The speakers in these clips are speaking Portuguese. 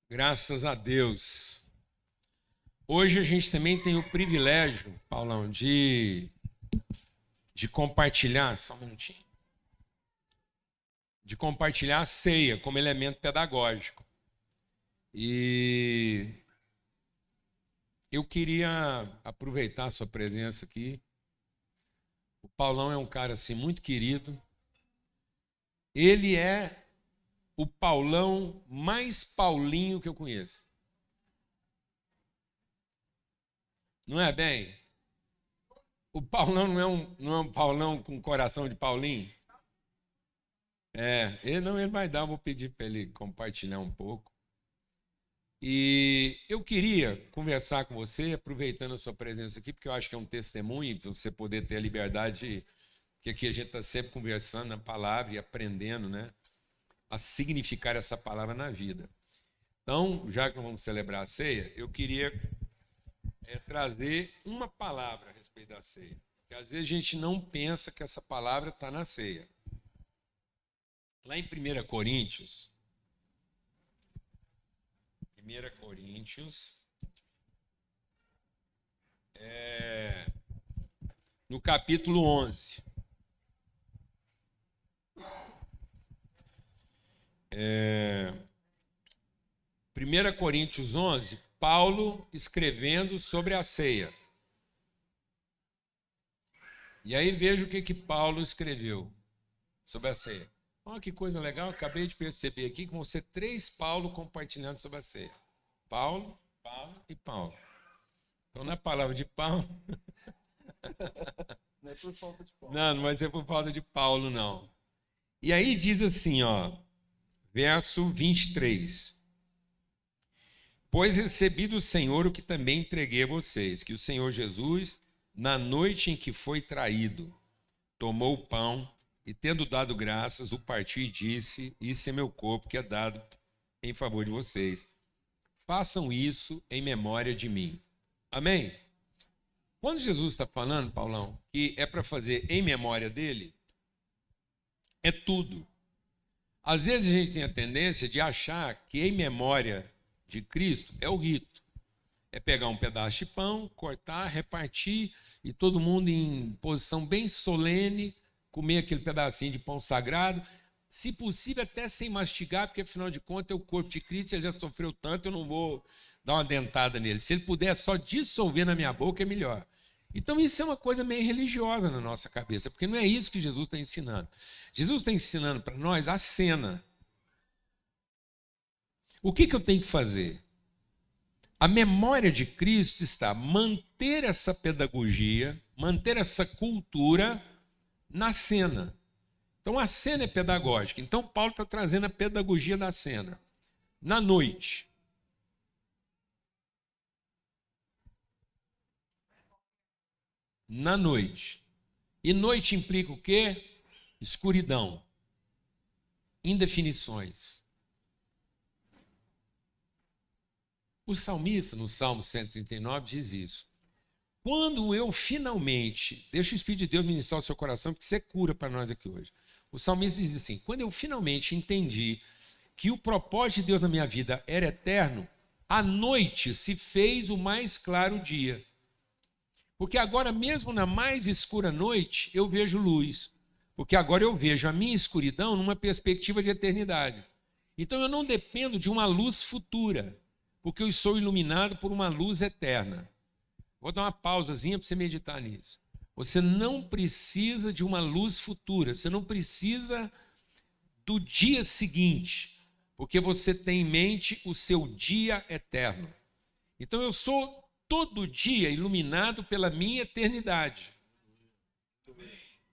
Graças a Deus. Hoje a gente também tem o privilégio, Paulão, de compartilhar, só um minutinho, de compartilhar a ceia como elemento pedagógico. E eu queria aproveitar a sua presença aqui. O Paulão é um cara assim muito querido. Ele é o Paulão mais Paulinho que eu conheço. Não é bem? O Paulão não é um Paulão com coração de Paulinho? Ele vai dar, eu vou pedir para ele compartilhar um pouco. E eu queria conversar com você, aproveitando a sua presença aqui, porque eu acho que é um testemunho, para você poder ter a liberdade, que aqui a gente está sempre conversando na palavra e aprendendo, né, a significar essa palavra na vida. Então, já que nós vamos celebrar a ceia, eu queria trazer uma palavra a respeito da ceia. Porque às vezes a gente não pensa que essa palavra está na ceia. Lá em 1 Coríntios, no capítulo 11. 1 Coríntios 11, Paulo escrevendo sobre a ceia. E aí veja o que Paulo escreveu sobre a ceia. Olha que coisa legal, acabei de perceber aqui que vão ser 3 Paulo compartilhando sobre a ceia. Paulo, Paulo e Paulo. Então, na palavra de Paulo... Não é por falta de Paulo. Não vai ser por falta de Paulo, não. E aí diz assim, verso 23. Pois recebi do Senhor o que também entreguei a vocês, que o Senhor Jesus, na noite em que foi traído, tomou o pão e, tendo dado graças, o partiu e disse: Isso é meu corpo que é dado em favor de vocês. Façam isso em memória de mim. Amém? Quando Jesus está falando, Paulão, que é para fazer em memória dele, é tudo. Às vezes a gente tem a tendência de achar que em memória de Cristo é o rito. É pegar um pedaço de pão, cortar, repartir e todo mundo em posição bem solene, comer aquele pedacinho de pão sagrado, se possível até sem mastigar, porque afinal de contas é o corpo de Cristo, ele já sofreu tanto, eu não vou dar uma dentada nele. Se ele puder só dissolver na minha boca, é melhor. Então isso é uma coisa meio religiosa na nossa cabeça, porque não é isso que Jesus está ensinando. Jesus está ensinando para nós a cena. O que eu tenho que fazer? A memória de Cristo está manter essa pedagogia, manter essa cultura na cena. Então a cena é pedagógica. Então Paulo está trazendo a pedagogia da cena. Na noite. Na noite. E noite implica o quê? Escuridão. Indefinições. O salmista, no Salmo 139, diz isso. Quando eu finalmente, deixa o Espírito de Deus ministrar o seu coração, porque isso é cura para nós aqui hoje. O salmista diz assim, quando eu finalmente entendi que o propósito de Deus na minha vida era eterno, a noite se fez o mais claro dia. Porque agora mesmo na mais escura noite, eu vejo luz. Porque agora eu vejo a minha escuridão numa perspectiva de eternidade. Então eu não dependo de uma luz futura, porque eu sou iluminado por uma luz eterna. Vou dar uma pausazinha para você meditar nisso. Você não precisa de uma luz futura, você não precisa do dia seguinte, porque você tem em mente o seu dia eterno. Então eu sou todo dia iluminado pela minha eternidade.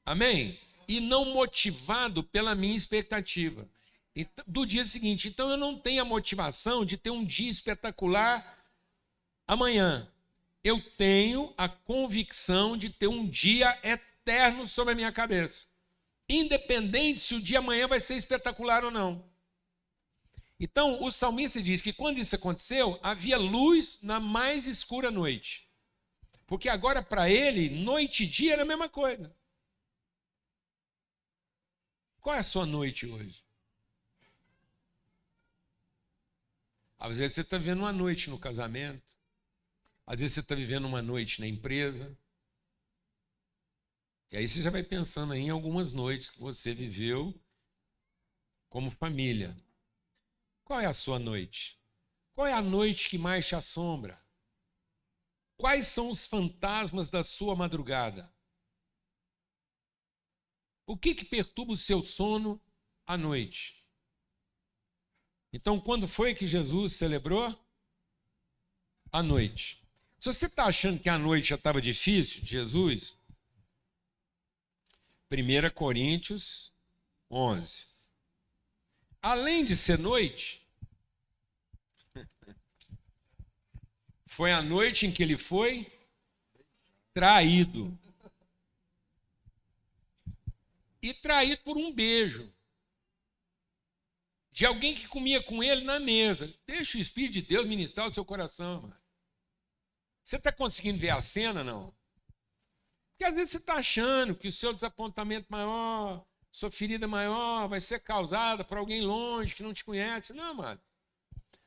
Amém? E não motivado pela minha expectativa do dia seguinte. Então eu não tenho a motivação de ter um dia espetacular amanhã. Eu tenho a convicção de ter um dia eterno sobre a minha cabeça. Independente se o dia amanhã vai ser espetacular ou não. Então, o salmista diz que quando isso aconteceu, havia luz na mais escura noite. Porque agora, para ele, noite e dia era a mesma coisa. Qual é a sua noite hoje? Às vezes você está vivendo uma noite no casamento. Às vezes você está vivendo uma noite na empresa. E aí você já vai pensando aí em algumas noites que você viveu como família. Qual é a sua noite? Qual é a noite que mais te assombra? Quais são os fantasmas da sua madrugada? O que perturba o seu sono à noite? Então, quando foi que Jesus celebrou? À noite. Se você está achando que a noite já estava difícil de Jesus, 1 Coríntios 11. Além de ser noite, foi a noite em que ele foi traído. E traído por um beijo de alguém que comia com ele na mesa. Deixa o Espírito de Deus ministrar o seu coração, mano. Você está conseguindo ver a cena, não? Porque às vezes você está achando que o seu desapontamento maior, sua ferida maior vai ser causada por alguém longe que não te conhece. Não, mano.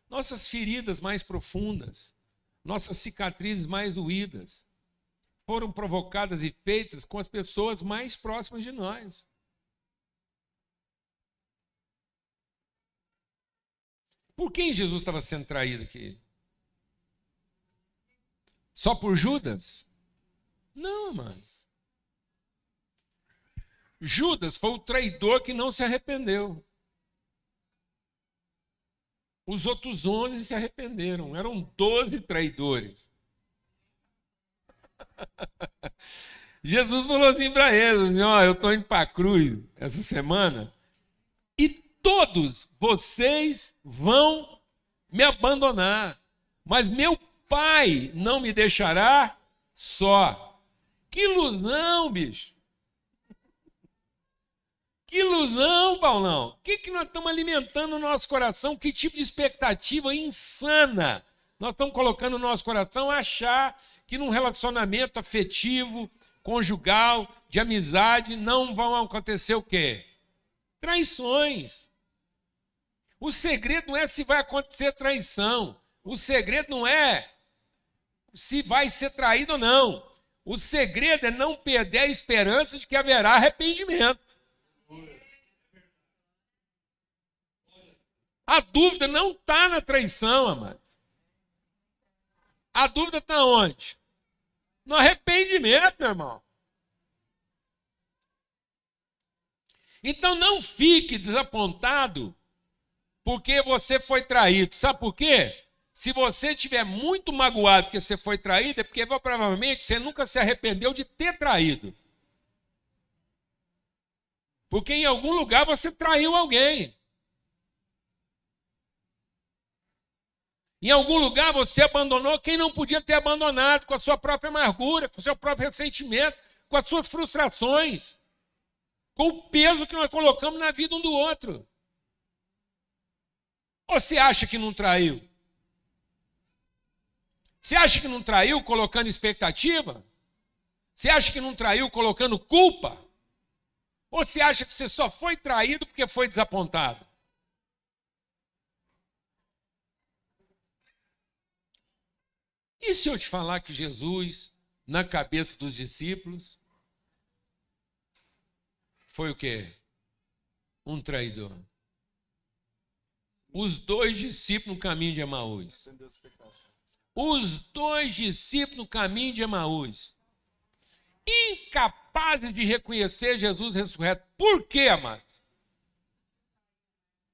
Nossas feridas mais profundas, nossas cicatrizes mais doídas, foram provocadas e feitas com as pessoas mais próximas de nós. Por quem Jesus estava sendo traído aqui? Só por Judas? Não, amados. Judas foi o traidor que não se arrependeu. Os outros 11 se arrependeram. Eram 12 traidores. Jesus falou assim para eles, assim, ó, eu estou indo para a cruz essa semana e todos vocês vão me abandonar, mas meu Pai não me deixará só. Que ilusão, bicho. Que ilusão, Paulão. O que nós estamos alimentando no nosso coração? Que tipo de expectativa insana nós estamos colocando no nosso coração? Achar que num relacionamento afetivo, conjugal, de amizade, não vão acontecer o quê? Traições. O segredo não é se vai acontecer traição. O segredo não é se vai ser traído ou não. O segredo é não perder a esperança de que haverá arrependimento. A dúvida não está na traição, amado. A dúvida está onde? No arrependimento, meu irmão. Então não fique desapontado porque você foi traído. Sabe por quê? Se você estiver muito magoado porque você foi traído, é porque provavelmente você nunca se arrependeu de ter traído. Porque em algum lugar você traiu alguém. Em algum lugar você abandonou quem não podia ter abandonado, com a sua própria amargura, com o seu próprio ressentimento, com as suas frustrações, com o peso que nós colocamos na vida um do outro. Ou você acha que não traiu? Você acha que não traiu colocando expectativa? Você acha que não traiu colocando culpa? Ou você acha que você só foi traído porque foi desapontado? E se eu te falar que Jesus, na cabeça dos discípulos, foi o quê? Um traidor. Os 2 discípulos no caminho de Emaús. Os 2 discípulos no caminho de Emaús. Incapazes de reconhecer Jesus ressurreto. Por quê, amados?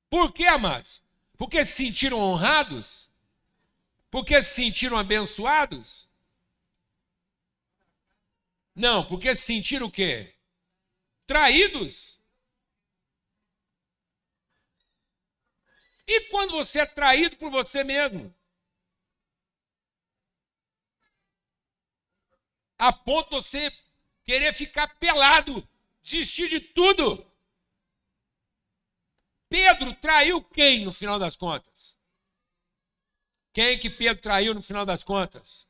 Por quê, amados? Porque se sentiram honrados? Porque se sentiram abençoados? Não, porque se sentiram o quê? Traídos. E quando você é traído por você mesmo? A ponto de você querer ficar pelado, desistir de tudo. Pedro traiu quem no final das contas? Quem que Pedro traiu no final das contas?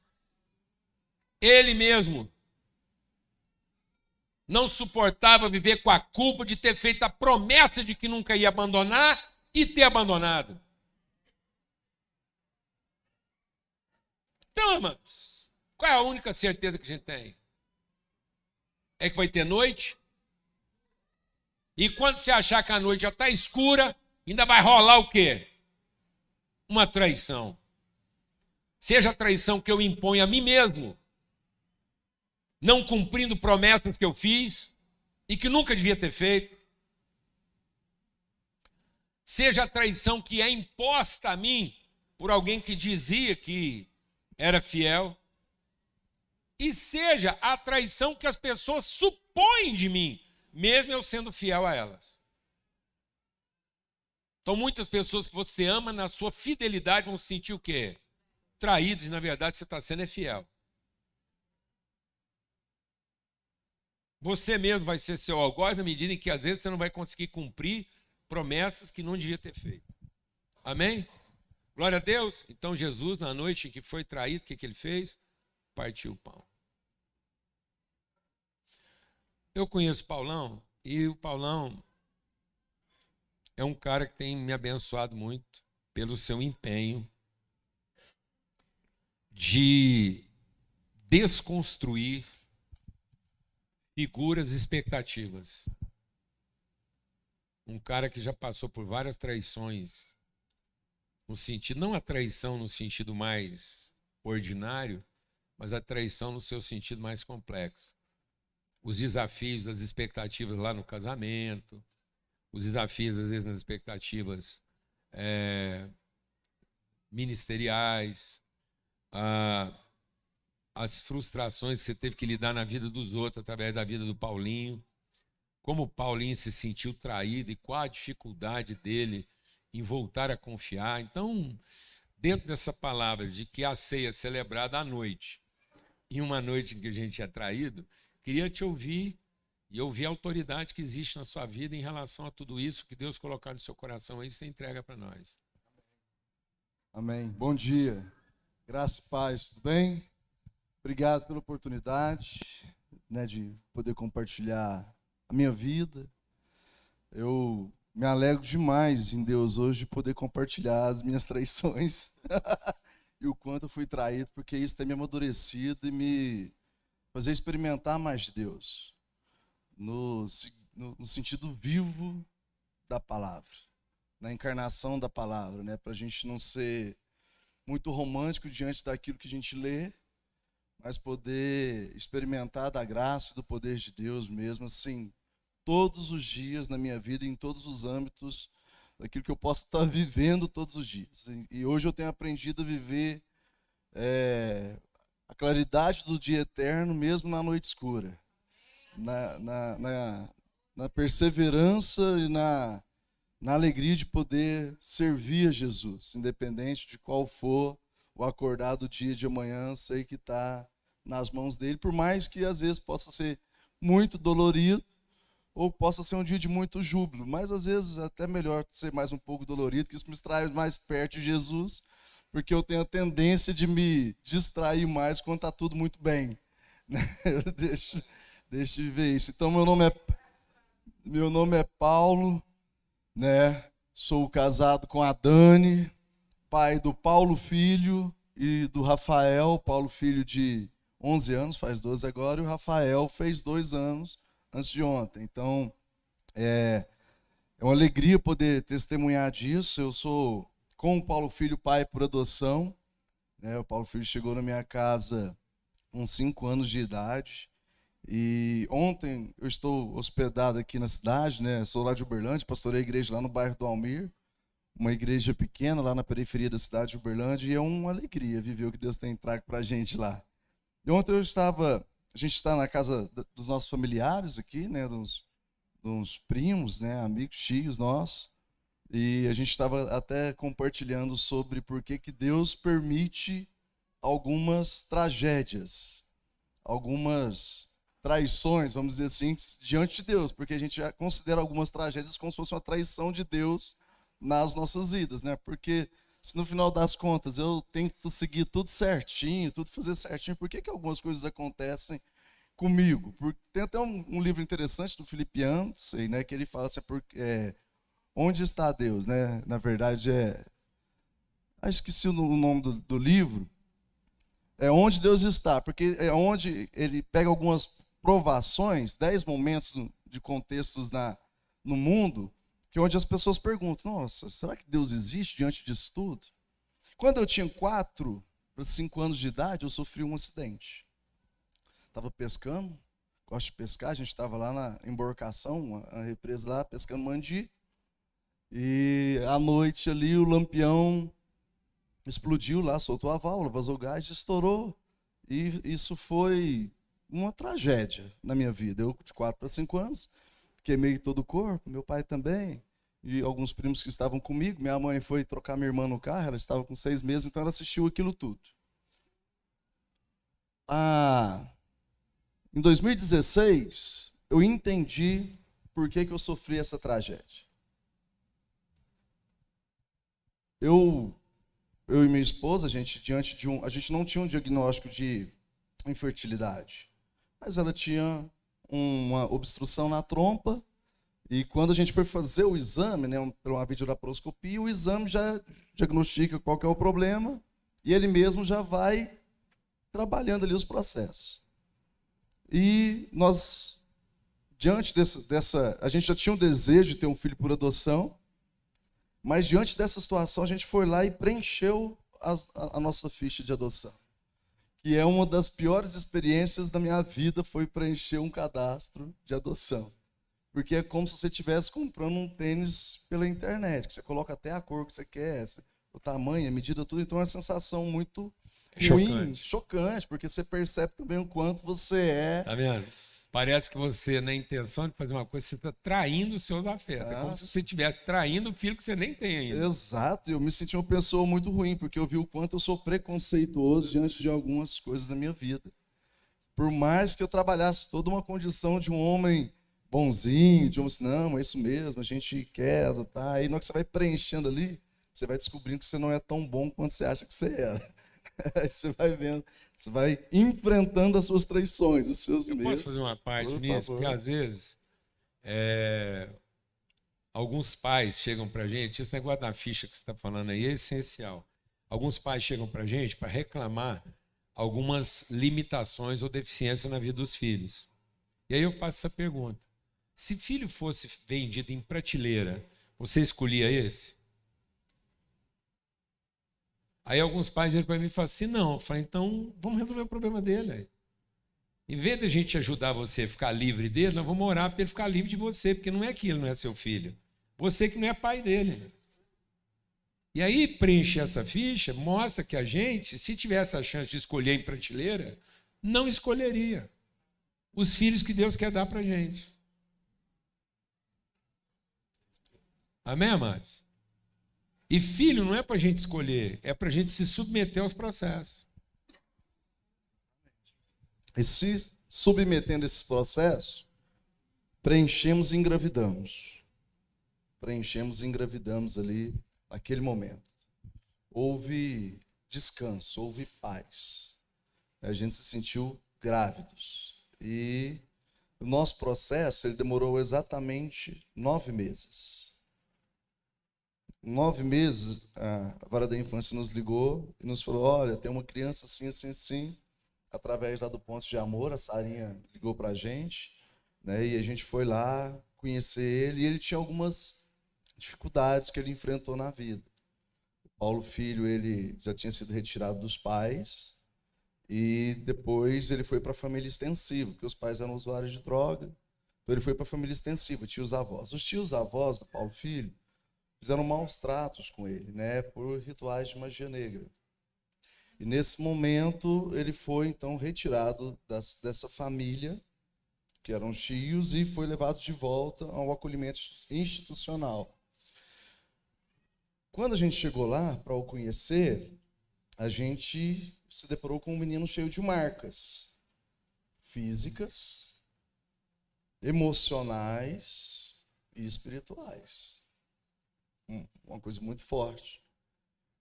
Ele mesmo. Não suportava viver com a culpa de ter feito a promessa de que nunca ia abandonar e ter abandonado. Então, irmãos, qual é a única certeza que a gente tem? É que vai ter noite. E quando você achar que a noite já está escura, ainda vai rolar o quê? Uma traição. Seja a traição que eu imponho a mim mesmo, não cumprindo promessas que eu fiz e que nunca devia ter feito. Seja a traição que é imposta a mim por alguém que dizia que era fiel. E seja a traição que as pessoas supõem de mim, mesmo eu sendo fiel a elas. Então, muitas pessoas que você ama, na sua fidelidade, vão sentir o quê? Traídos, e na verdade você está sendo fiel. Você mesmo vai ser seu algoz na medida em que às vezes você não vai conseguir cumprir promessas que não devia ter feito. Amém? Glória a Deus. Então Jesus, na noite em que foi traído, o que ele fez? Partiu o pão. Eu conheço Paulão, e o Paulão é um cara que tem me abençoado muito pelo seu empenho de desconstruir figuras e expectativas. Um cara que já passou por várias traições, no sentido, não a traição no sentido mais ordinário, mas a traição no seu sentido mais complexo. Os desafios das expectativas lá no casamento, os desafios, às vezes, nas expectativas ministeriais, as frustrações que você teve que lidar na vida dos outros através da vida do Paulinho, como o Paulinho se sentiu traído e qual a dificuldade dele em voltar a confiar. Então, dentro dessa palavra de que a ceia é celebrada à noite, em uma noite em que a gente é traído, queria te ouvir e ouvir a autoridade que existe na sua vida em relação a tudo isso que Deus colocar no seu coração aí, você entrega para nós. Amém. Bom dia. Graça e paz, tudo bem? Obrigado pela oportunidade, de poder compartilhar a minha vida. Eu me alegro demais em Deus hoje de poder compartilhar as minhas traições e o quanto eu fui traído, porque isso tem me amadurecido e me fazer experimentar mais de Deus, no sentido vivo da palavra, na encarnação da palavra, para a gente não ser muito romântico diante daquilo que a gente lê, mas poder experimentar da graça e do poder de Deus mesmo, assim, todos os dias na minha vida, em todos os âmbitos, daquilo que eu posso estar vivendo todos os dias. E hoje eu tenho aprendido a viver a claridade do dia eterno, mesmo na noite escura, na perseverança e na alegria de poder servir a Jesus, independente de qual for o acordar do dia de amanhã, sei que está nas mãos dele, por mais que às vezes possa ser muito dolorido, ou possa ser um dia de muito júbilo, mas às vezes é até melhor ser mais um pouco dolorido, que isso me traz mais perto de Jesus, porque eu tenho a tendência de me distrair mais quando está tudo muito bem. Deixa eu ver isso. Então, meu nome é Paulo, sou casado com a Dani, pai do Paulo Filho e do Rafael. Paulo Filho de 11 anos, faz 12 agora, e o Rafael fez 2 anos antes de ontem. Então, é uma alegria poder testemunhar disso. Eu sou, com o Paulo Filho, pai por adoção. O Paulo Filho chegou na minha casa com 5 anos de idade. E ontem eu estou hospedado aqui na cidade, sou lá de Uberlândia, pastorei a igreja lá no bairro do Almir, uma igreja pequena lá na periferia da cidade de Uberlândia, e é uma alegria viver o que Deus tem trago para a gente lá. E ontem a gente está na casa dos nossos familiares aqui, dos primos, amigos, tios nossos, e a gente estava até compartilhando sobre por que Deus permite algumas tragédias, algumas traições, vamos dizer assim, diante de Deus, porque a gente considera algumas tragédias como se fosse uma traição de Deus nas nossas vidas, porque se no final das contas eu tento seguir tudo certinho, tudo fazer certinho, por que algumas coisas acontecem comigo? Tem até um livro interessante do Filipenses, que ele fala assim, onde está Deus, Na verdade esqueci o nome do livro, É onde Deus está, porque é onde ele pega algumas provações, 10 momentos de contextos no mundo, que é onde as pessoas perguntam, nossa, será que Deus existe diante disso tudo? Quando eu tinha 4 para 5 anos de idade, eu sofri um acidente. Estava pescando, gosto de pescar, a gente estava lá na embarcação, uma represa lá, pescando mandi, e à noite ali o lampião explodiu lá, soltou a válvula, vazou gás, estourou. E isso foi uma tragédia na minha vida. Eu, de 4 para 5 anos, queimei todo o corpo, meu pai também, e alguns primos que estavam comigo. Minha mãe foi trocar minha irmã no carro, ela estava com 6 meses, então ela assistiu aquilo tudo. Em 2016, eu entendi por que eu sofri essa tragédia. Eu e minha esposa, a gente não tinha um diagnóstico de infertilidade, mas ela tinha uma obstrução na trompa, e quando a gente foi fazer o exame, né, por uma videolaparoscopia, o exame já diagnostica qual que é o problema, e ele mesmo já vai trabalhando ali os processos. E nós, diante a gente já tinha um desejo de ter um filho por adoção, mas diante dessa situação a gente foi lá e preencheu a nossa ficha de adoção. Que é uma das piores experiências da minha vida, foi preencher um cadastro de adoção. Porque é como se você estivesse comprando um tênis pela internet, que você coloca até a cor que você quer, o tamanho, a medida, tudo. Então é uma sensação muito ruim, chocante, porque você percebe também o quanto você é... Tá vendo? Parece que você, na intenção de fazer uma coisa, você está traindo os seus afetos. É como se você estivesse traindo o filho que você nem tem ainda. Exato, eu me senti uma pessoa muito ruim, porque eu vi o quanto eu sou preconceituoso diante de algumas coisas da minha vida. Por mais que eu trabalhasse toda uma condição de um homem bonzinho, de um homem assim, não, é isso mesmo, a gente quer adotar. Aí na hora que você vai preenchendo ali, você vai descobrindo que você não é tão bom quanto você acha que você era. Aí você vai vendo, você vai enfrentando as suas traições, os seus medos. Eu posso fazer uma parte nisso? Porque às vezes alguns pais chegam pra gente, esse negócio da ficha que você está falando aí é essencial. Alguns pais chegam pra gente para reclamar algumas limitações ou deficiências na vida dos filhos. E aí eu faço essa pergunta. Se filho fosse vendido em prateleira, você escolhia esse? Aí alguns pais viram para mim e falam assim, não. Eu falei, então vamos resolver o problema dele. Aí. Em vez de a gente ajudar você a ficar livre dele, nós vamos orar para ele ficar livre de você, porque não é que ele não é seu filho. Você que não é pai dele. E aí preenche essa ficha, mostra que a gente, se tivesse a chance de escolher em prateleira, não escolheria os filhos que Deus quer dar para a gente. Amém, amados? E filho não é para a gente escolher, é para a gente se submeter aos processos. E se submetendo a esses processos, preenchemos e engravidamos. Preenchemos e engravidamos ali, naquele momento. Houve descanso, houve paz. A gente se sentiu grávidos. E o nosso processo, ele demorou exatamente 9 meses. 9 meses, a Vara da Infância nos ligou e nos falou, olha, tem uma criança assim, assim, assim, através lá do Pontos de Amor, a Sarinha ligou pra gente, né, e a gente foi lá conhecer ele, e ele tinha algumas dificuldades que ele enfrentou na vida. O Paulo Filho, ele já tinha sido retirado dos pais, e depois ele foi para a família extensiva, porque os pais eram usuários de droga, então ele foi para a família extensiva, tios-avós. Os tios-avós do Paulo Filho fizeram maus tratos com ele, né, por rituais de magia negra. E nesse momento ele foi então retirado dessa família, que eram tios, e foi levado de volta ao acolhimento institucional. Quando a gente chegou lá para o conhecer, a gente se deparou com um menino cheio de marcas físicas, emocionais e espirituais. Uma coisa muito forte.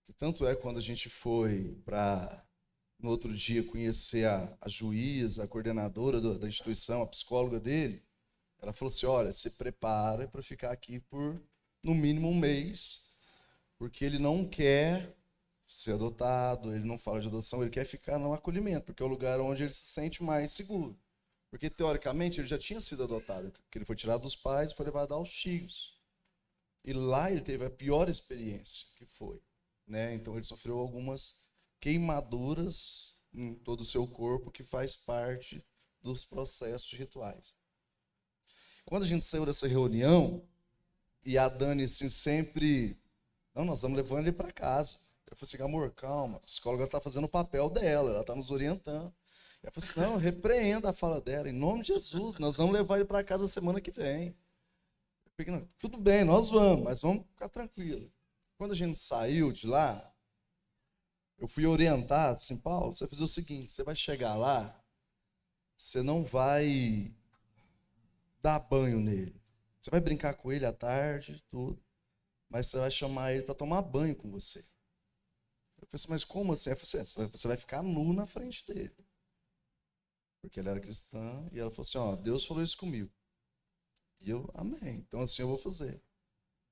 Que tanto é quando a gente foi para, no outro dia, conhecer a juíza, a coordenadora da instituição, a psicóloga dele, ela falou assim, olha, se prepara para ficar aqui por, no mínimo, 1 mês, porque ele não quer ser adotado, ele não fala de adoção, ele quer ficar no acolhimento, porque é o lugar onde ele se sente mais seguro. Porque, teoricamente, ele já tinha sido adotado, porque ele foi tirado dos pais e foi levado aos tios. E lá ele teve a pior experiência, que foi, né? Então ele sofreu algumas queimaduras em todo o seu corpo, que faz parte dos processos rituais. Quando a gente saiu dessa reunião, e a Dani assim, sempre... Não, nós vamos levando ele para casa. Eu falei assim, amor, calma, a psicóloga está fazendo o papel dela, ela está nos orientando. Eu falei assim, não, repreenda a fala dela, em nome de Jesus, nós vamos levar ele para casa semana que vem. Eu peguei, não, tudo bem, nós vamos, mas vamos ficar tranquilo. Quando a gente saiu de lá, eu fui orientar, assim, Paulo, você vai fazer o seguinte, você vai chegar lá, você não vai dar banho nele. Você vai brincar com ele à tarde, tudo, mas você vai chamar ele para tomar banho com você. Eu falei assim, mas como assim? Eu falei assim, você vai ficar nu na frente dele. Porque ele era cristã, e ela falou assim, ó, Deus falou isso comigo. E eu, amém, então assim eu vou fazer.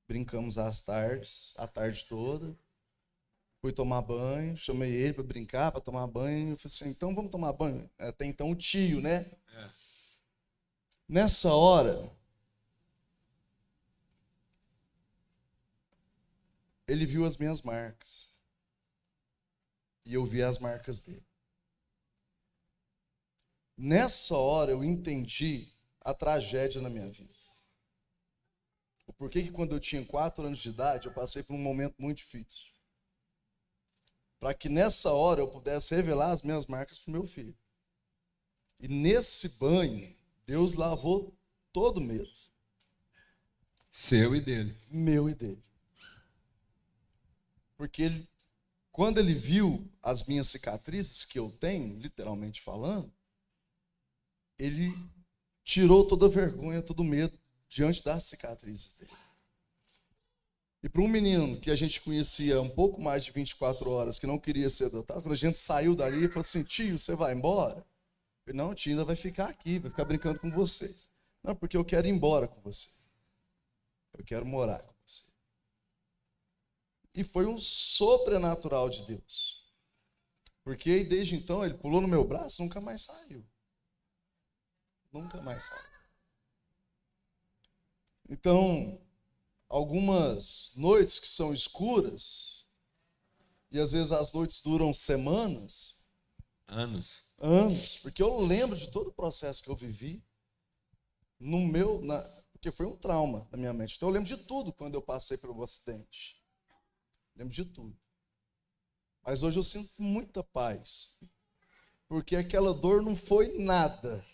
Brincamos às tardes, a tarde toda, fui tomar banho, chamei ele para brincar, para tomar banho, eu falei assim, então vamos tomar banho. Até então o tio, né? É. Nessa hora, ele viu as minhas marcas. E eu vi as marcas dele. Nessa hora eu entendi a tragédia na minha vida. O porquê que quando eu tinha 4 anos de idade, eu passei por um momento muito difícil. Para que nessa hora eu pudesse revelar as minhas marcas para o meu filho. E nesse banho, Deus lavou todo o medo. Seu e dele. Meu e dele. Porque ele, quando ele viu as minhas cicatrizes que eu tenho, literalmente falando, ele tirou toda a vergonha, todo o medo diante das cicatrizes dele. E para um menino que a gente conhecia um pouco mais de 24 horas, que não queria ser adotado, quando a gente saiu dali, ele falou assim, tio, você vai embora? Eu falei, não, tio, ainda vai ficar aqui, vai ficar brincando com vocês. Não, porque eu quero ir embora com você. Eu quero morar com você. E foi um sobrenatural de Deus. Porque desde então ele pulou no meu braço e nunca mais saiu. Nunca mais saiu. Então, algumas noites que são escuras, e às vezes as noites duram semanas. Anos, porque eu lembro de todo o processo que eu vivi, porque foi um trauma na minha mente. Então eu lembro de tudo quando eu passei pelo acidente. Lembro de tudo. Mas hoje eu sinto muita paz, porque aquela dor não foi nada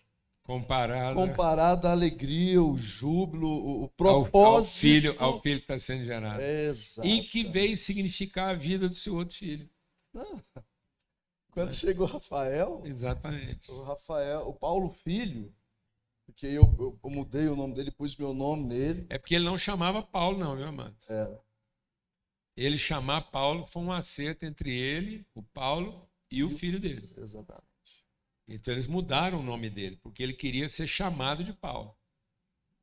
comparada à alegria, o júbilo, o propósito ao filho que está sendo gerado. Exato. E que veio significar a vida do seu outro filho. Quando chegou o Rafael, exatamente. O Paulo Filho, porque eu mudei o nome dele, pus meu nome nele. É porque ele não chamava Paulo, não, meu amado. Era. Ele chamar Paulo foi um acerto entre ele, o Paulo, e o filho dele. Exatamente. Então eles mudaram o nome dele, porque ele queria ser chamado de Paulo.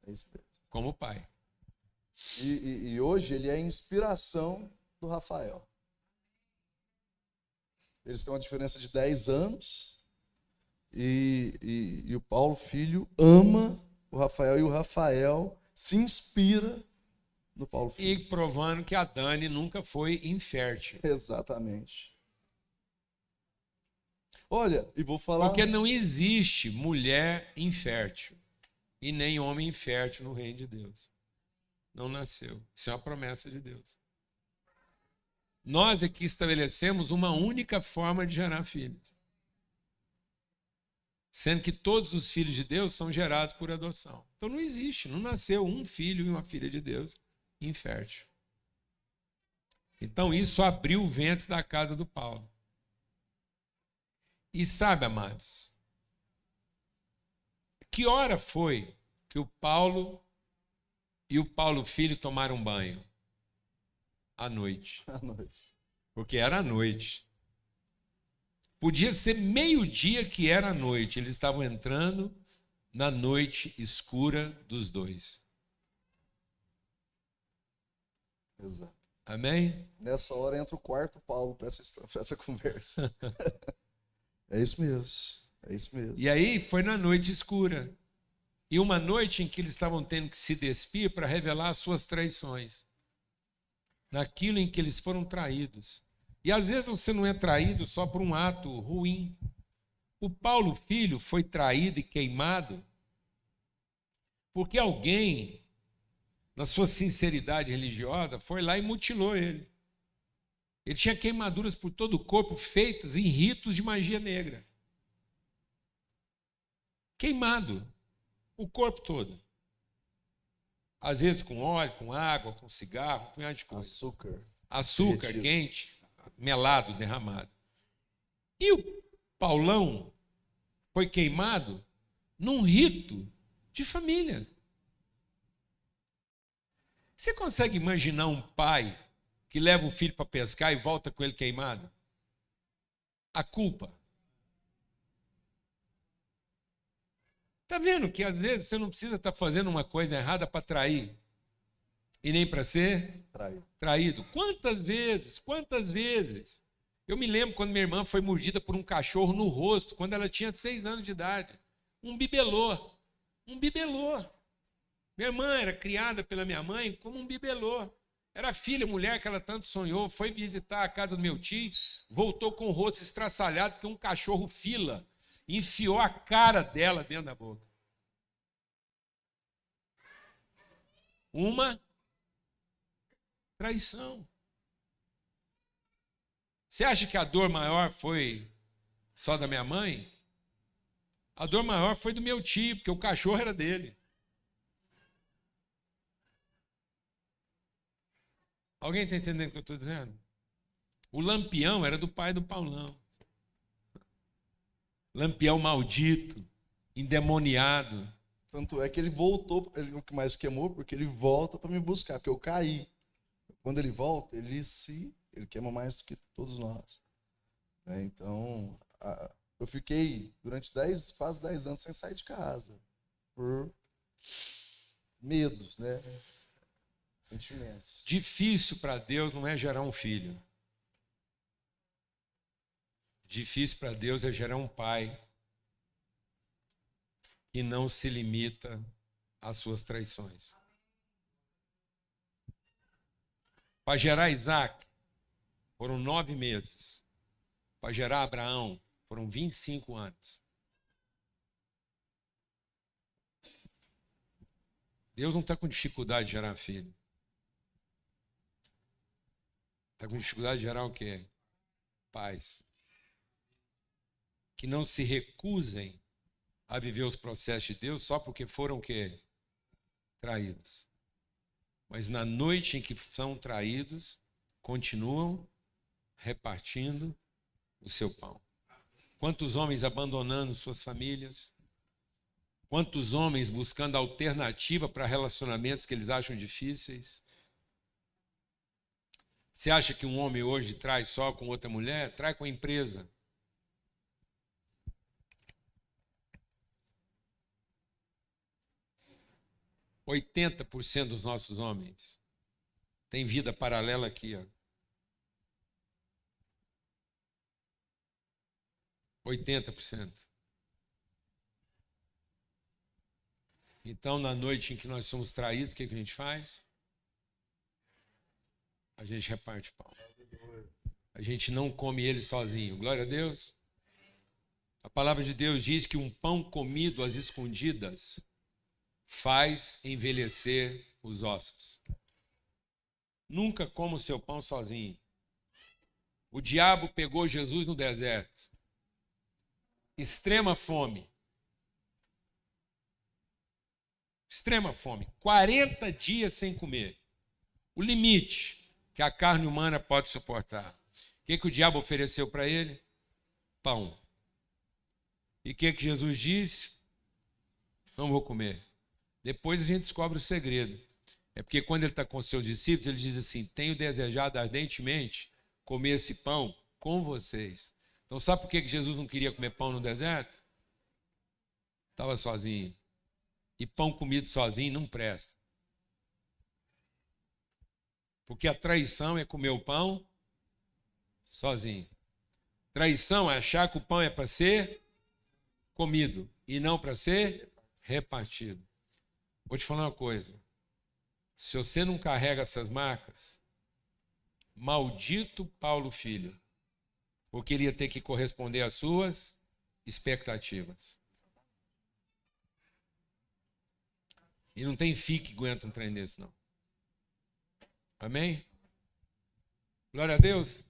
É isso mesmo. Como pai. E hoje ele é a inspiração do Rafael. Eles têm uma diferença de 10 anos. E o Paulo Filho ama o Rafael, e o Rafael se inspira no Paulo Filho. E provando que a Dani nunca foi infértil. Exatamente. Olha, e vou falar... Porque não existe mulher infértil e nem homem infértil no reino de Deus. Não nasceu. Isso é uma promessa de Deus. Nós aqui estabelecemos uma única forma de gerar filhos. Sendo que todos os filhos de Deus são gerados por adoção. Então não existe, não nasceu um filho e uma filha de Deus infértil. Então isso abriu o ventre da casa do Paulo. E sabe, amados, que hora foi que o Paulo e o Paulo filho tomaram banho? À noite. À noite. Porque era à noite. Podia ser meio-dia que era à noite. Eles estavam entrando na noite escura dos dois. Exato. Amém? Nessa hora entra o quarto Paulo para essa conversa. É isso mesmo. É isso mesmo. E aí foi na noite escura. E uma noite em que eles estavam tendo que se despir para revelar as suas traições. Naquilo em que eles foram traídos. E às vezes você não é traído só por um ato ruim. O Paulo, filho, foi traído e queimado porque alguém, na sua sinceridade religiosa, foi lá e mutilou ele. Ele tinha queimaduras por todo o corpo feitas em ritos de magia negra. Queimado, o corpo todo. Às vezes com óleo, com água, com cigarro, com um punhado de coisa. Açúcar derretido, quente, melado, derramado. E o Paulão foi queimado num rito de família. Você consegue imaginar um pai que leva o filho para pescar e volta com ele queimado? A culpa. Está vendo que às vezes você não precisa estar fazendo uma coisa errada para trair e nem para ser traído. Quantas vezes? Eu me lembro quando minha irmã foi mordida por um cachorro no rosto, quando ela tinha 6 anos de idade. Um bibelô. Minha irmã era criada pela minha mãe como um bibelô. Era a filha, mulher que ela tanto sonhou, foi visitar a casa do meu tio, voltou com o rosto estraçalhado porque um cachorro fila enfiou a cara dela dentro da boca. Uma traição. Você acha que a dor maior foi só da minha mãe? A dor maior foi do meu tio, porque o cachorro era dele. Alguém está entendendo o que eu estou dizendo? O Lampião era do pai do Paulão. Lampião maldito, endemoniado. Tanto é que ele voltou, ele, o que mais queimou, porque ele volta para me buscar, porque eu caí. Quando ele volta, ele queima mais do que todos nós. Então, eu fiquei durante quase 10 anos sem sair de casa, por medos, né? Sentimentos. Difícil para Deus não é gerar um filho. Difícil para Deus é gerar um pai que não se limita às suas traições. Para gerar Isaac, foram 9 meses. Para gerar Abraão, foram 25 anos. Deus não está com dificuldade de gerar filho. Está com dificuldade de gerar o quê? Pais. Que não se recusem a viver os processos de Deus só porque foram o quê? Traídos. Mas na noite em que são traídos, continuam repartindo o seu pão. Quantos homens abandonando suas famílias? Quantos homens buscando alternativa para relacionamentos que eles acham difíceis? Você acha que um homem hoje trai só com outra mulher? Trai com a empresa. ,80% dos nossos homens têm vida paralela aqui, ó. 80%. Então, na noite em que nós somos traídos, o que a gente faz? A gente reparte o pão. A gente não come ele sozinho. Glória a Deus. A palavra de Deus diz que um pão comido às escondidas faz envelhecer os ossos. Nunca coma o seu pão sozinho. O diabo pegou Jesus no deserto. Extrema fome. Extrema fome. 40 dias sem comer. O limite que a carne humana pode suportar. O que o diabo ofereceu para ele? Pão. E o que Jesus disse? Não vou comer. Depois a gente descobre o segredo. É porque quando ele está com seus discípulos, ele diz assim: tenho desejado ardentemente comer esse pão com vocês. Então sabe por que Jesus não queria comer pão no deserto? Estava sozinho. E pão comido sozinho não presta. Porque a traição é comer o pão sozinho. Traição é achar que o pão é para ser comido e não para ser repartido. Vou te falar uma coisa. Se você não carrega essas marcas, maldito Paulo Filho, porque ele ia ter que corresponder às suas expectativas. E não tem FII que aguenta um trem desse, não. Amém? Glória a Deus.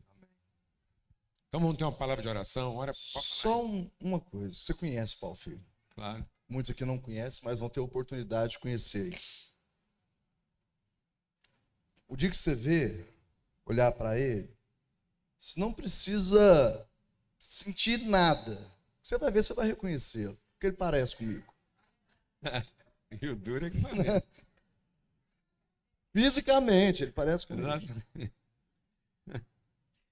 Então vamos ter uma palavra de oração. Ora, Só uma coisa. Você conhece Paulo Filho? claro. Muitos aqui não conhecem, mas vão ter a oportunidade de conhecer. O dia que você vê, olhar para ele, você não precisa sentir nada. Você vai ver, você vai reconhecê-lo. Porque ele parece comigo. E o duro é que parece. Fisicamente, ele parece comigo.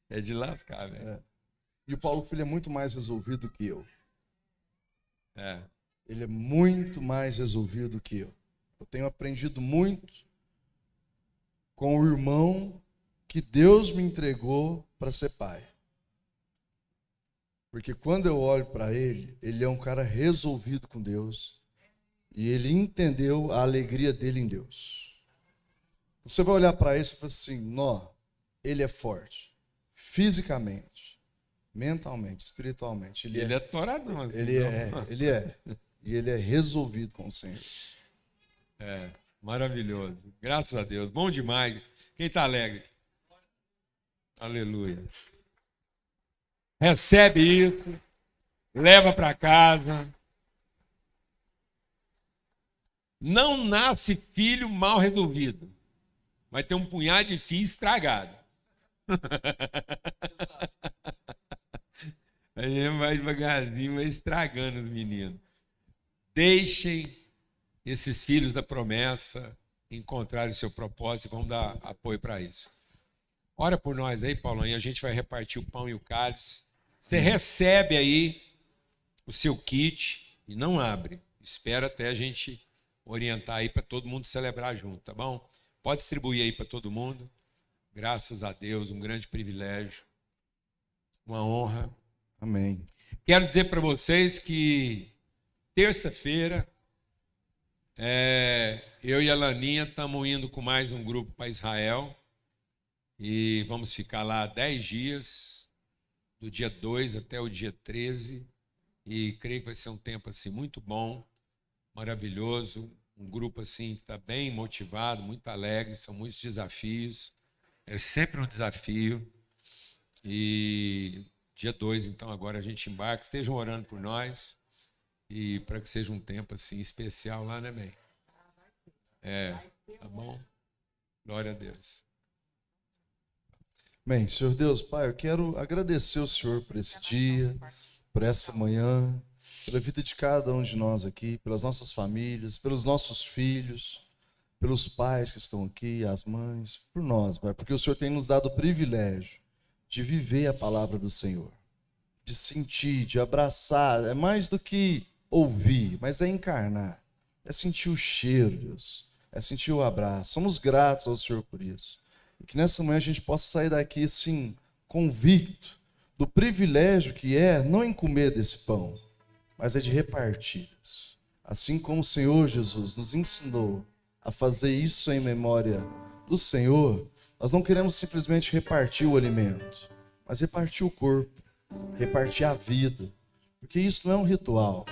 É de lascar, velho. É. E o Paulo Filho é muito mais resolvido que eu. É. Ele é muito mais resolvido que eu. Eu tenho aprendido muito com o irmão que Deus me entregou para ser pai. Porque quando eu olho para ele, ele é um cara resolvido com Deus e ele entendeu a alegria dele em Deus. Você vai olhar para ele e fala assim, nó, ele é forte, fisicamente, mentalmente, espiritualmente. Ele é toradão, assim. Ele é. E ele é resolvido com o Senhor. É, maravilhoso. Graças a Deus. Bom demais. Quem está alegre? Aleluia. Recebe isso, leva para casa. Não nasce filho mal resolvido. Vai ter um punhado de filho estragado. A gente vai devagarzinho, vai estragando os meninos. Deixem esses filhos da promessa encontrarem o seu propósito e vamos dar apoio para isso. Ora por nós aí, Paulão, e a gente vai repartir o pão e o cálice. Você recebe aí o seu kit e não abre. Espera até a gente orientar aí para todo mundo celebrar junto, tá bom? Pode distribuir aí para todo mundo. Graças a Deus, um grande privilégio, uma honra. Amém. Quero dizer para vocês que terça-feira eu e a Laninha estamos indo com mais um grupo para Israel e vamos ficar lá 10 dias, do dia 2 até o dia 13, e creio que vai ser um tempo assim muito bom, maravilhoso, um grupo assim que está bem motivado, muito alegre, são muitos desafios, é sempre um desafio, e dia 2, então, agora a gente embarca, estejam orando por nós, e para que seja um tempo assim especial lá, né, bem? Tá bom? Glória a Deus. Bem, Senhor Deus, Pai, eu quero agradecer ao Senhor por esse dia, por essa manhã, pela vida de cada um de nós aqui, pelas nossas famílias, pelos nossos filhos, pelos pais que estão aqui, as mães, por nós, Pai, porque o Senhor tem nos dado o privilégio de viver a palavra do Senhor, de sentir, de abraçar, é mais do que ouvir, mas é encarnar, é sentir o cheiro, Deus, é sentir o abraço. Somos gratos ao Senhor por isso. E que nessa manhã a gente possa sair daqui, assim, convicto do privilégio que é não em comer desse pão, mas é de repartir isso. Assim como o Senhor Jesus nos ensinou a fazer isso em memória do Senhor, nós não queremos simplesmente repartir o alimento, mas repartir o corpo, repartir a vida, porque isso não é um ritual,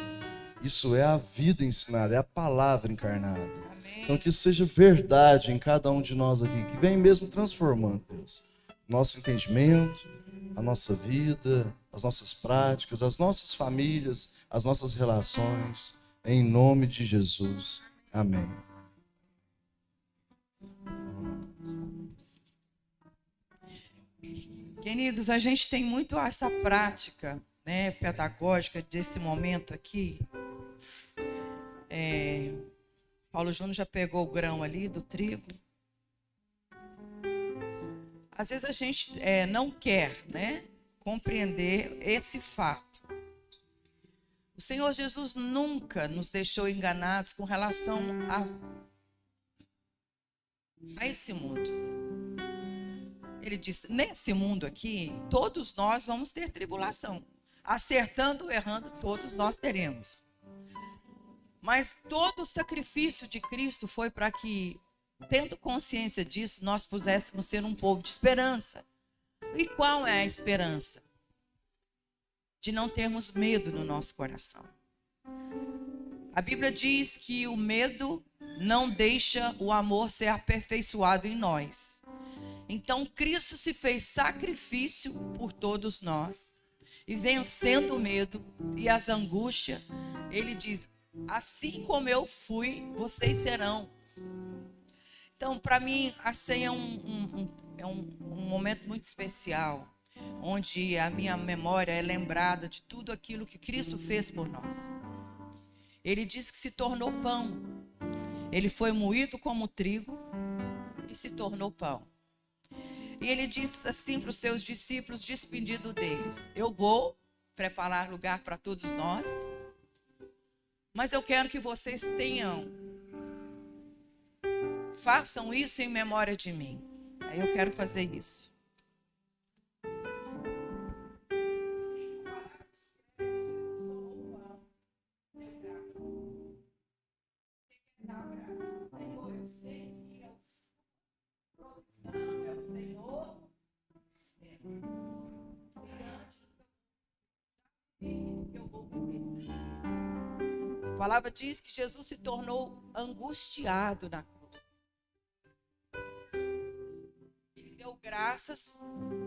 isso é a vida ensinada, é a palavra encarnada. Amém. Então que isso seja verdade em cada um de nós aqui, que vem mesmo transformando, Deus, nosso entendimento, a nossa vida, as nossas práticas, as nossas famílias, as nossas relações, em nome de Jesus. Amém. Queridos, a gente tem muito essa prática, né, pedagógica desse momento aqui. Paulo Júnior já pegou o grão ali do trigo. Às vezes a gente não quer, né, compreender esse fato. O Senhor Jesus nunca nos deixou enganados com relação a esse mundo. Ele diz: nesse mundo aqui, todos nós vamos ter tribulação. Acertando ou errando, todos nós teremos. Mas todo o sacrifício de Cristo foi para que, tendo consciência disso, nós pudéssemos ser um povo de esperança. E qual é a esperança? De não termos medo no nosso coração. A Bíblia diz que o medo não deixa o amor ser aperfeiçoado em nós. Então, Cristo se fez sacrifício por todos nós. E vencendo o medo e as angústias, ele diz: assim como eu fui, vocês serão. Então, para mim, a ceia é um momento muito especial, onde a minha memória é lembrada de tudo aquilo que Cristo fez por nós. Ele disse que se tornou pão. Ele foi moído como trigo e se tornou pão. E ele disse assim para os seus discípulos, despedindo deles: eu vou preparar lugar para todos nós, mas eu quero que vocês façam isso em memória de mim. Aí eu quero fazer isso. A palavra diz que Jesus se tornou angustiado na cruz. Ele deu graças,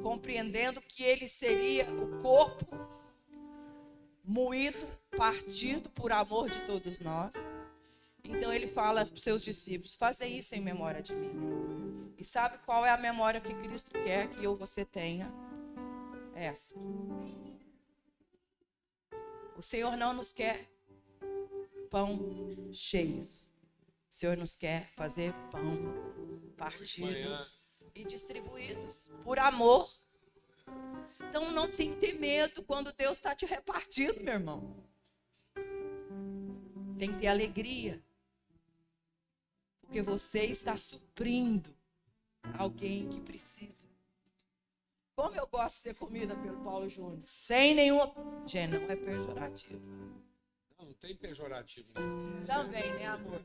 compreendendo que ele seria o corpo moído, partido por amor de todos nós. Então ele fala para os seus discípulos: fazem isso em memória de mim. E sabe qual é a memória que Cristo quer que eu e você tenha? Essa. O Senhor não nos quer pão cheios. O Senhor nos quer fazer pão partidos e distribuídos por amor. Então não tem que ter medo quando Deus está te repartindo, meu irmão. Tem que ter alegria, porque você está suprindo alguém que precisa. Como eu gosto de ser comida pelo Paulo Júnior, sem nenhuma... Gente, não é pejorativo. Não tem pejorativo, não. Também, né, amor?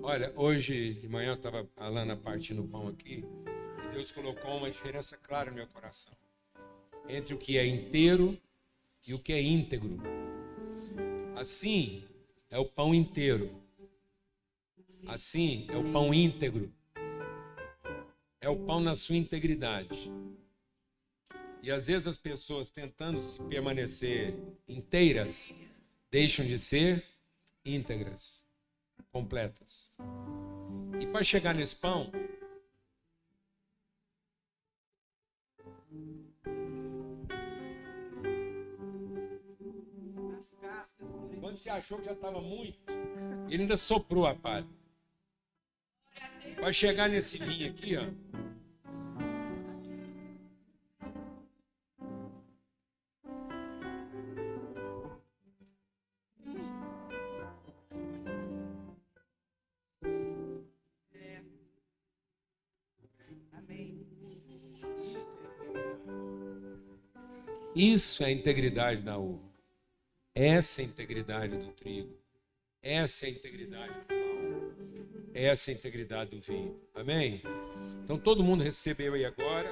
Olha, hoje de manhã eu estava a Lana partindo o pão aqui, e Deus colocou uma diferença clara no meu coração entre o que é inteiro e o que é íntegro. Assim é o pão inteiro. Assim é o pão íntegro. É o pão na sua integridade. E às vezes as pessoas, tentando se permanecer inteiras, deixam de ser íntegras, completas. E para chegar nesse pão, quando você achou que já estava muito, ele ainda soprou a palha. Vai chegar nesse vinho aqui, ó. Amém. Isso é a integridade da uva. Essa é a integridade do trigo. Essa é a integridade do pão. Essa é a integridade do vinho. Amém? Então todo mundo recebeu aí agora.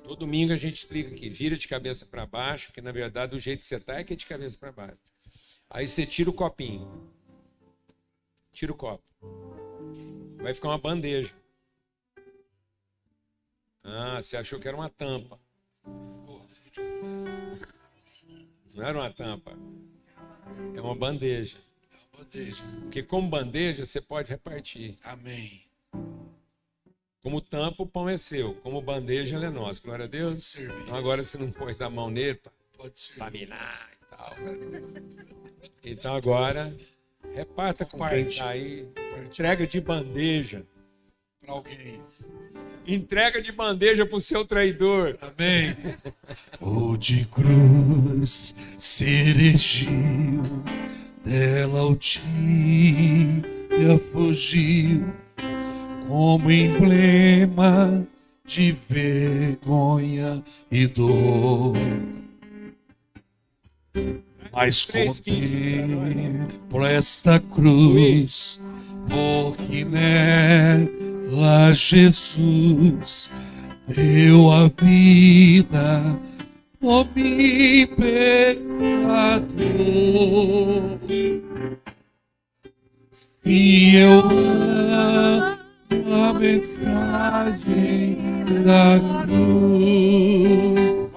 Todo domingo a gente explica aqui. Vira de cabeça para baixo, porque na verdade o jeito que você está é que é de cabeça para baixo. Aí você tira o copinho. Tira o copo. Vai ficar uma bandeja. Ah, você achou que era uma tampa. Não era uma tampa. É uma bandeja. Bandeja. Porque como bandeja você pode repartir. Amém. Como tampa o pão é seu. Como bandeja ele é nosso. Glória a Deus. Pode servir. Então agora você não pôs a mão nele Pode servir. para minar e tal. Então agora reparta com quem está aí. Entrega de bandeja. Para alguém. Entrega de bandeja para o seu traidor. Amém. O de cruz se erigiu, dela o dia fugiu, como emblema de vergonha e dor. Mas contemplo esta cruz, porque nela Jesus deu a vida por mim, pecador. Se eu amo a mensagem da cruz,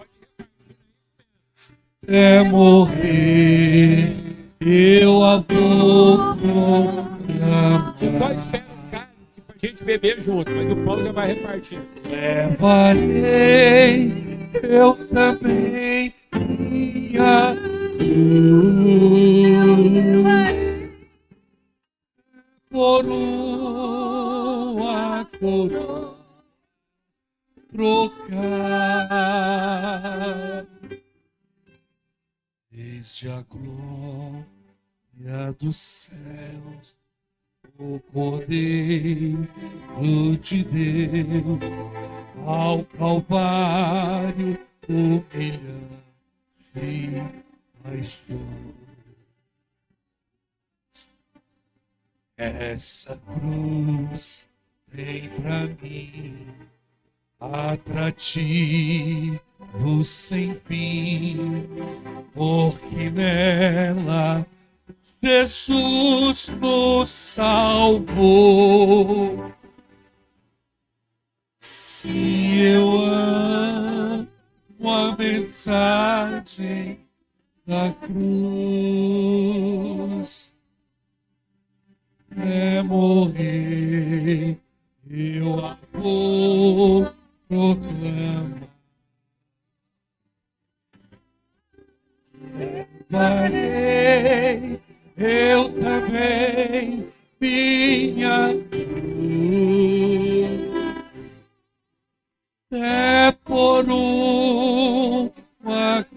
até morrer, eu a vou proclamar. Você só espera um cálice pra gente beber junto, mas o pão já vai repartindo. Levarei eu também minha cruz por uma coroa trocar. Desde a glória dos céus, o Cordeiro de Deus, ao Calvário humilhante paixão. Essa cruz tem pra mim atrativo sem fim, porque nela Jesus nos salvou. Se eu amo a mensagem da cruz, é morrer, eu a vou proclamar. Levarei eu também minha cruz, é por uma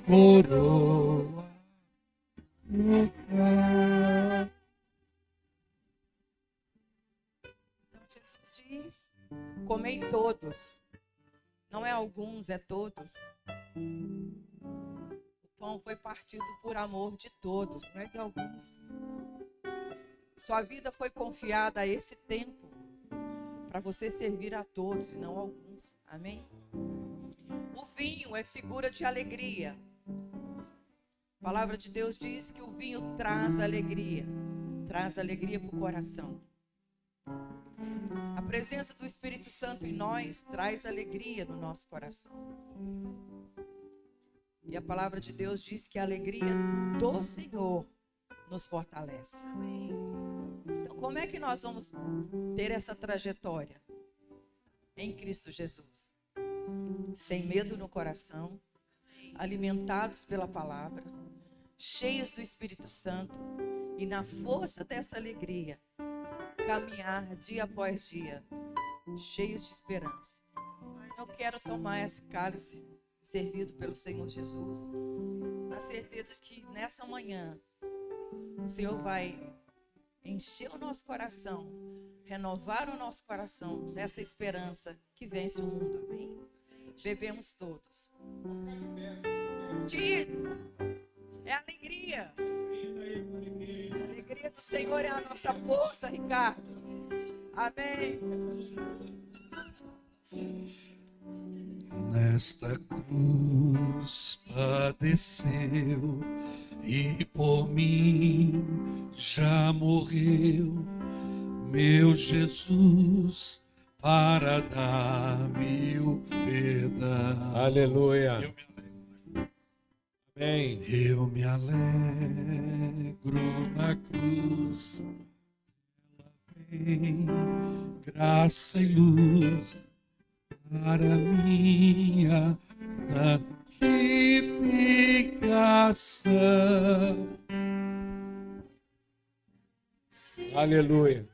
coroa trocar. Então Jesus diz: comei todos. Não é alguns, é todos. O pão foi partido por amor de todos, não é de alguns. Sua vida foi confiada a esse tempo para você servir a todos e não a alguns. Amém? O vinho é figura de alegria. A palavra de Deus diz que o vinho traz alegria para o coração. A presença do Espírito Santo em nós traz alegria no nosso coração. E a palavra de Deus diz que a alegria do Senhor nos fortalece. Então, como é que nós vamos ter essa trajetória? Em Cristo Jesus. Sem medo no coração, alimentados pela palavra, cheios do Espírito Santo e na força dessa alegria, caminhar dia após dia, cheios de esperança. Eu quero tomar esse cálice servido pelo Senhor Jesus, na certeza que nessa manhã o Senhor vai encher o nosso coração, renovar o nosso coração dessa esperança que vence o mundo. Amém? Bebemos todos. Diz, é alegria. A alegria do Senhor é a nossa força, Ricardo. Amém. Nesta cruz padeceu e por mim já morreu meu Jesus para dar-me o perdão. Aleluia. Amém. Eu me alegro na cruz, ela vem graça e luz para minha santificação. Aleluia.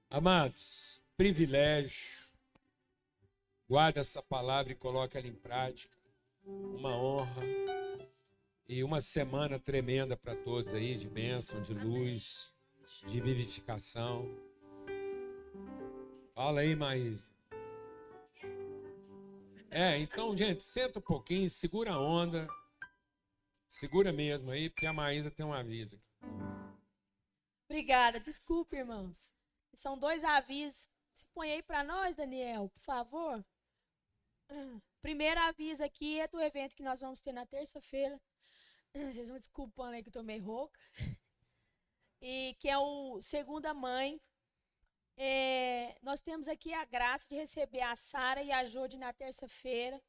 Amados, privilégio. Guarda essa palavra e coloque ela em prática. Uma honra. E uma semana tremenda para todos aí, de bênção, de luz, de vivificação. Fala aí, Maísa. Então, gente, senta um pouquinho, segura a onda. Segura mesmo aí, porque a Maísa tem um aviso aqui. Obrigada. Desculpe, irmãos. São 2 avisos. Você põe aí para nós, Daniel, por favor. Primeiro aviso aqui é do evento que nós vamos ter na terça-feira. Vocês vão desculpando aí que eu tô meio rouca. E que é o Segunda Mãe. Nós temos aqui a graça de receber a Sara e a Jode na terça-feira,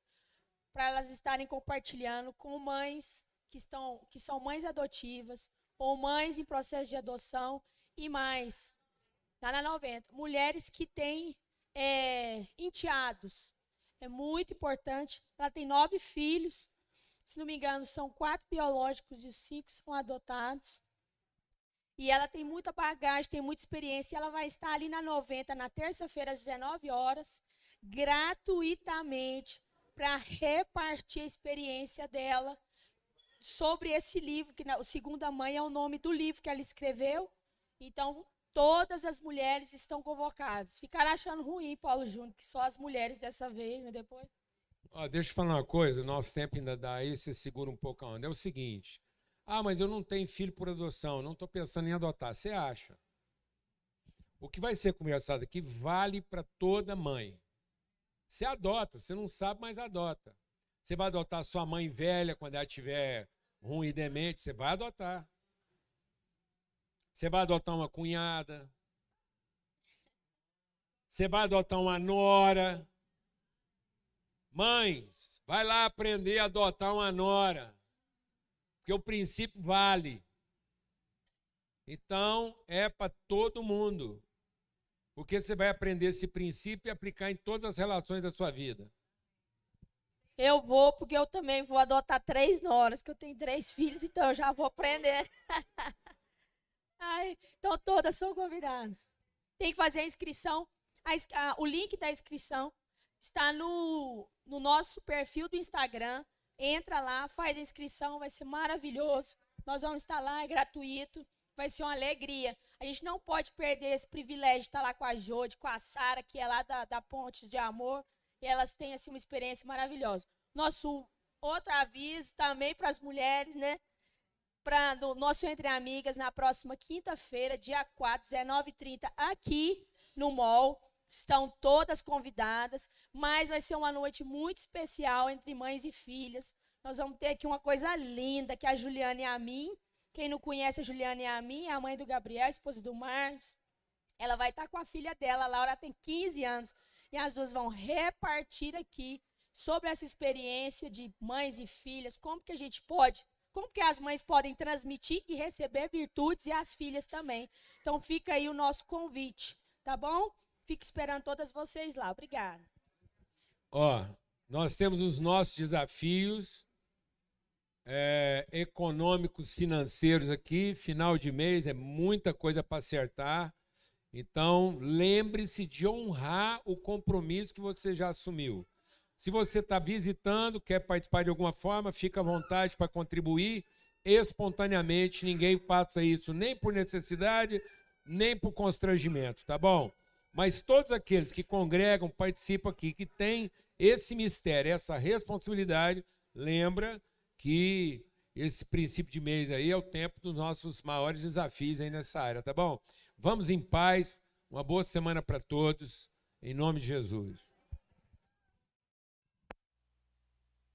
para elas estarem compartilhando com mães que são mães adotivas, ou mães em processo de adoção, e mais, lá na 90, mulheres que têm enteados. É muito importante. Ela tem 9 filhos, se não me engano, são 4 biológicos e 5 são adotados. E ela tem muita bagagem, tem muita experiência. E ela vai estar ali na 90, na terça-feira, às 19 horas, gratuitamente, para repartir a experiência dela sobre esse livro, que o Segunda Mãe é o nome do livro que ela escreveu. Então, todas as mulheres estão convocadas. Ficaram achando ruim, Paulo Júnior, que só as mulheres dessa vez, mas depois... Deixa eu falar uma coisa, nosso tempo ainda dá aí, você segura um pouco a onda. É o seguinte, mas eu não tenho filho por adoção, não estou pensando em adotar. Você acha? O que vai ser conversado aqui vale para toda mãe. Você adota, você não sabe, mas adota. Você vai adotar sua mãe velha quando ela estiver ruim e demente, você vai adotar. Você vai adotar uma cunhada. Você vai adotar uma nora. Mães, vai lá aprender a adotar uma nora. Porque o princípio vale. Então, é para todo mundo. Porque você vai aprender esse princípio e aplicar em todas as relações da sua vida. Eu vou, porque eu também vou adotar 3 noras, que eu tenho 3 filhos, então eu já vou aprender. Então todas são convidadas. Tem que fazer a inscrição. O link da inscrição está no nosso perfil do Instagram. Entra lá, faz a inscrição, vai ser maravilhoso. Nós vamos estar lá, é gratuito, vai ser uma alegria. A gente não pode perder esse privilégio de estar lá com a Jode, com a Sara, que é lá da Pontes de Amor. E elas têm assim, uma experiência maravilhosa. Nosso outro aviso também para as mulheres, né? Do nosso Entre Amigas, na próxima quinta-feira, dia 4, 19h30, aqui no mall. Estão todas convidadas, mas vai ser uma noite muito especial entre mães e filhas. Nós vamos ter aqui uma coisa linda, que é a Juliana e a mim. Quem não conhece a Juliana e a mim, é a mãe do Gabriel, a esposa do Marcos. Ela vai estar com a filha dela, a Laura tem 15 anos. E as duas vão repartir aqui sobre essa experiência de mães e filhas, como que as mães podem transmitir e receber virtudes e as filhas também. Então fica aí o nosso convite, tá bom? Fico esperando todas vocês lá. Obrigada. Nós temos os nossos desafios econômicos, financeiros aqui. Final de mês é muita coisa para acertar. Então, lembre-se de honrar o compromisso que você já assumiu. Se você está visitando, quer participar de alguma forma, fica à vontade para contribuir espontaneamente. Ninguém faça isso nem por necessidade, nem por constrangimento, tá bom? Mas todos aqueles que congregam, participam aqui, que têm esse mistério, essa responsabilidade, lembra que esse princípio de mês aí é o tempo dos nossos maiores desafios aí nessa área, tá bom? Vamos em paz, uma boa semana para todos, em nome de Jesus.